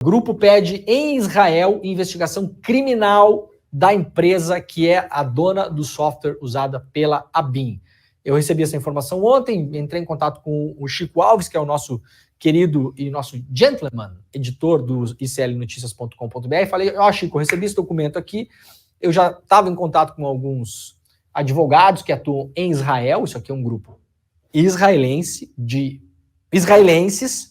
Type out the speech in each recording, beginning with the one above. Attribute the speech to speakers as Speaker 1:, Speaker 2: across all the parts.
Speaker 1: O grupo pede em Israel investigação criminal da empresa que é a dona do software usada pela ABIN. Eu recebi essa informação ontem, entrei em contato com o Chico Alves, que é o nosso querido e nosso gentleman, editor do iclnoticias.com.br, falei, Chico, eu recebi esse documento aqui, eu já estava em contato com alguns advogados que atuam em Israel, isso aqui é um grupo israelense, de israelenses,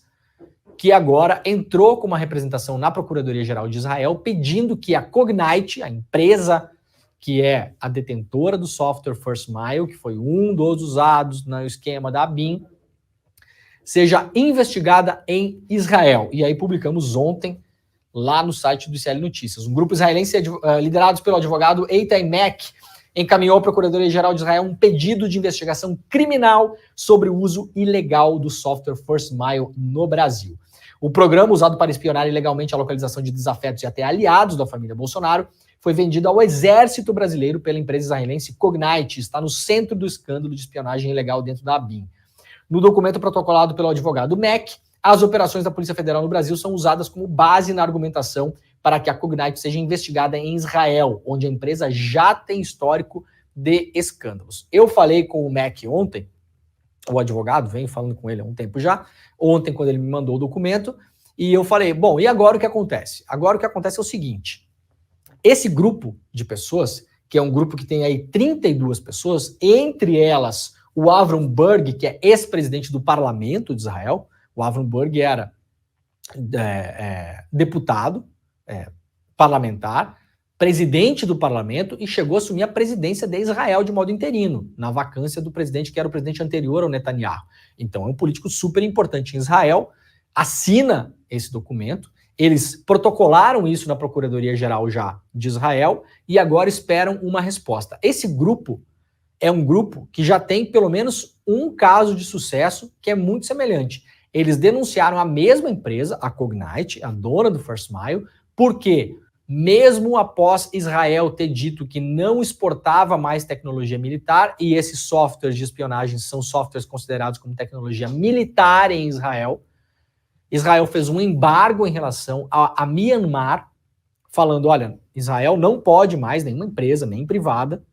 Speaker 1: que agora entrou com uma representação na Procuradoria-Geral de Israel, pedindo que a Cognite, a empresa que é a detentora do software First Mile, que foi um dos usados no esquema da ABIN, seja investigada em Israel. E aí publicamos ontem, lá no site do ICL Notícias. Um grupo israelense liderado pelo advogado Eitan Mack encaminhou à Procuradoria-Geral de Israel um pedido de investigação criminal sobre o uso ilegal do software First Mile no Brasil. O programa, usado para espionar ilegalmente a localização de desafetos e até aliados da família Bolsonaro, foi vendido ao exército brasileiro pela empresa israelense Cognite, está no centro do escândalo de espionagem ilegal dentro da ABIN. No documento protocolado pelo advogado Mack, as operações da Polícia Federal no Brasil são usadas como base na argumentação para que a Cognite seja investigada em Israel, onde a empresa já tem histórico de escândalos. Eu falei com o Mack ontem, o advogado, venho falando com ele há um tempo já, ontem quando ele me mandou o documento, e eu falei, bom, e agora o que acontece? Agora o que acontece é o seguinte, esse grupo de pessoas, que é um grupo que tem aí 32 pessoas, entre elas o Avram Burg, que é ex-presidente do parlamento de Israel, o Avram Burg era deputado, parlamentar, presidente do parlamento e chegou a assumir a presidência de Israel de modo interino, na vacância do presidente que era o presidente anterior ao Netanyahu. Então é um político super importante em Israel, assina esse documento, eles protocolaram isso na Procuradoria-Geral já de Israel e agora esperam uma resposta. Esse grupo é um grupo que já tem pelo menos um caso de sucesso que é muito semelhante. Eles denunciaram a mesma empresa, a Cognite, a dona do First Mile, porque mesmo após Israel ter dito que não exportava mais tecnologia militar, e esses softwares de espionagem são softwares considerados como tecnologia militar em Israel, Israel fez um embargo em relação a Myanmar, falando, olha, Israel não pode mais, nenhuma empresa, nem privada,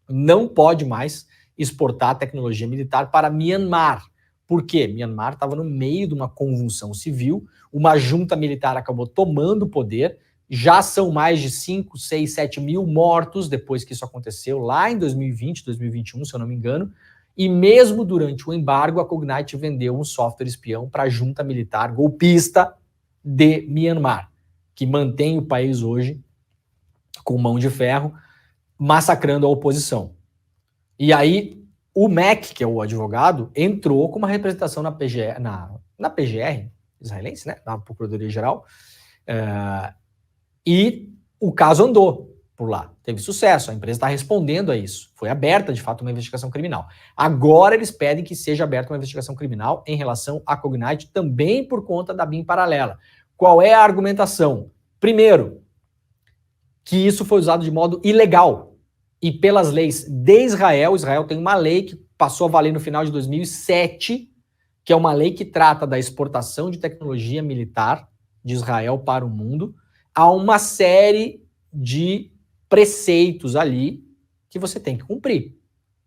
Speaker 1: não pode mais exportar tecnologia militar para Myanmar. Por quê? Myanmar estava no meio de uma convulsão civil, uma junta militar acabou tomando o poder, já são mais de 5, 6, 7 mil mortos depois que isso aconteceu, lá em 2020, 2021, se eu não me engano, e mesmo durante o embargo, a Cognite vendeu um software espião para a junta militar golpista de Myanmar, que mantém o país hoje com mão de ferro, massacrando a oposição. E aí, o Mack, que é o advogado, entrou com uma representação na PGR israelense, né, na Procuradoria-Geral, e o caso andou por lá, teve sucesso, a empresa está respondendo a isso, foi aberta de fato uma investigação criminal. Agora eles pedem que seja aberta uma investigação criminal em relação à Cognite, também por conta da BIM paralela. Qual é a argumentação? Primeiro, que isso foi usado de modo ilegal e pelas leis de Israel. Israel tem uma lei que passou a valer no final de 2007, que é uma lei que trata da exportação de tecnologia militar de Israel para o mundo. Há uma série de preceitos ali que você tem que cumprir.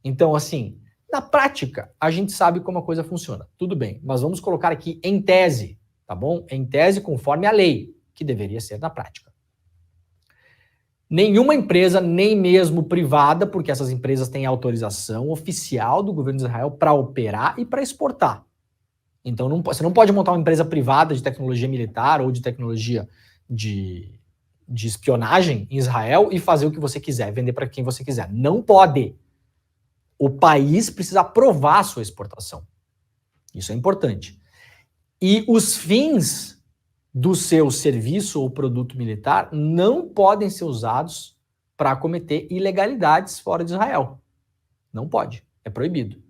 Speaker 1: Então, assim, na prática, a gente sabe como a coisa funciona. Tudo bem, mas vamos colocar aqui em tese, tá bom? Em tese, conforme a lei, que deveria ser na prática. Nenhuma empresa, nem mesmo privada, porque essas empresas têm autorização oficial do governo de Israel para operar e para exportar. Então, você não pode montar uma empresa privada de tecnologia militar ou de tecnologia de espionagem em Israel e fazer o que você quiser, vender para quem você quiser. Não pode. O país precisa aprovar a sua exportação. Isso é importante. E os fins do seu serviço ou produto militar não podem ser usados para cometer ilegalidades fora de Israel. Não pode. É proibido.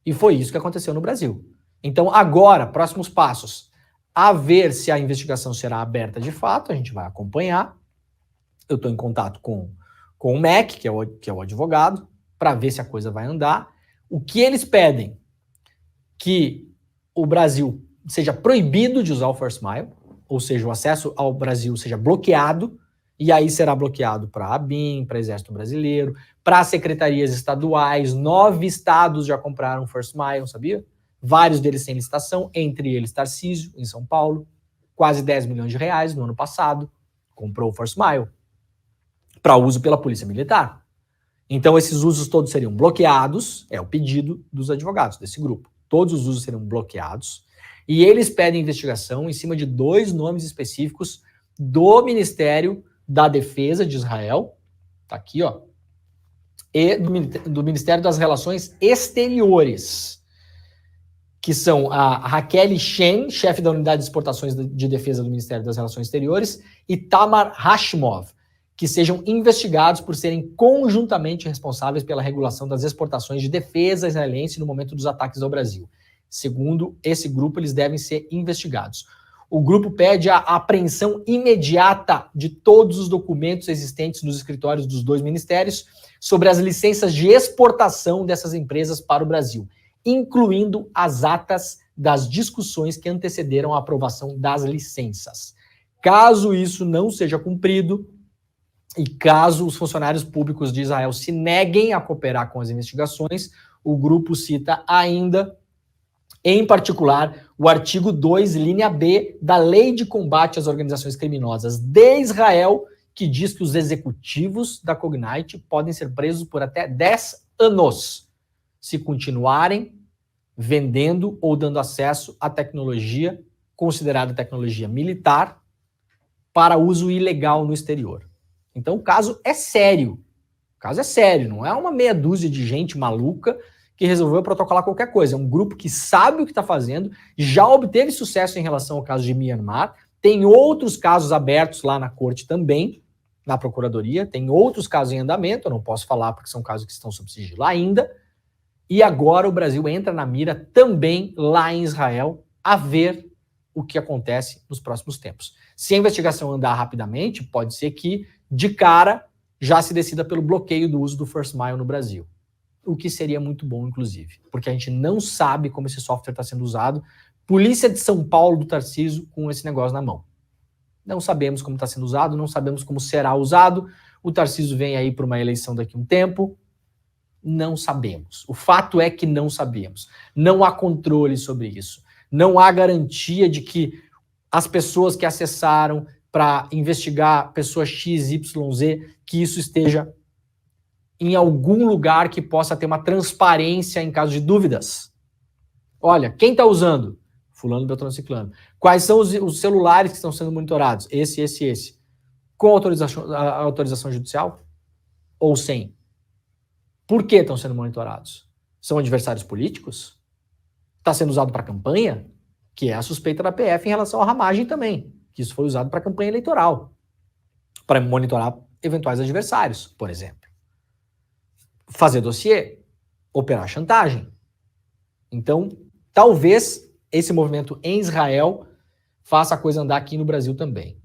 Speaker 1: E foi isso que aconteceu no Brasil. Então, agora, próximos passos. A ver se a investigação será aberta de fato, a gente vai acompanhar. Eu estou em contato com o Mack, que é o advogado, para ver se a coisa vai andar. O que eles pedem? Que o Brasil seja proibido de usar o First Mile, ou seja, o acesso ao Brasil seja bloqueado, e aí será bloqueado para a ABIN, para o Exército Brasileiro, para secretarias estaduais. 9 estados já compraram First Mile, sabia? Vários deles sem licitação, entre eles Tarcísio, em São Paulo, quase 10 milhões de reais no ano passado, comprou o First Mile, para uso pela Polícia Militar. Então esses usos todos seriam bloqueados, é o pedido dos advogados desse grupo. Todos os usos seriam bloqueados, e eles pedem investigação em cima de 2 nomes específicos do Ministério da Defesa de Israel, tá aqui, ó, e do Ministério das Relações Exteriores, que são a Raquel Shen, chefe da Unidade de Exportações de Defesa do Ministério das Relações Exteriores, e Tamar Hashimov, que sejam investigados por serem conjuntamente responsáveis pela regulação das exportações de defesa israelense no momento dos ataques ao Brasil. Segundo esse grupo, eles devem ser investigados. O grupo pede a apreensão imediata de todos os documentos existentes nos escritórios dos 2 ministérios sobre as licenças de exportação dessas empresas para o Brasil, incluindo as atas das discussões que antecederam a aprovação das licenças. Caso isso não seja cumprido, e caso os funcionários públicos de Israel se neguem a cooperar com as investigações, o grupo cita ainda, em particular, o artigo 2, linha B, da Lei de Combate às Organizações Criminosas de Israel, que diz que os executivos da Cognite podem ser presos por até 10 anos se continuarem vendendo ou dando acesso à tecnologia considerada tecnologia militar para uso ilegal no exterior. Então o caso é sério. O caso é sério, não é uma meia dúzia de gente maluca que resolveu protocolar qualquer coisa. É um grupo que sabe o que está fazendo, já obteve sucesso em relação ao caso de Myanmar, tem outros casos abertos lá na corte também, na procuradoria, tem outros casos em andamento, eu não posso falar porque são casos que estão sob sigilo ainda, e agora o Brasil entra na mira também lá em Israel a ver o que acontece nos próximos tempos. Se a investigação andar rapidamente, pode ser que, de cara, já se decida pelo bloqueio do uso do First Mile no Brasil. O que seria muito bom, inclusive, porque a gente não sabe como esse software está sendo usado. Polícia de São Paulo do Tarcísio com esse negócio na mão. Não sabemos como está sendo usado, não sabemos como será usado. O Tarcísio vem aí para uma eleição daqui a um tempo. Não sabemos. O fato é que não sabemos. Não há controle sobre isso. Não há garantia de que as pessoas que acessaram para investigar pessoa X, Y, Z, que isso esteja em algum lugar que possa ter uma transparência em caso de dúvidas. Olha, quem está usando? Fulano, Beltrano, Ciclano. Quais são os celulares que estão sendo monitorados? Esse. Com autorização judicial? Ou sem? Por que estão sendo monitorados? São adversários políticos? Está sendo usado para campanha? Que é a suspeita da PF em relação à ramagem também. Que isso foi usado para campanha eleitoral. Para monitorar eventuais adversários, por exemplo. Fazer dossiê, operar chantagem. Então, talvez esse movimento em Israel faça a coisa andar aqui no Brasil também.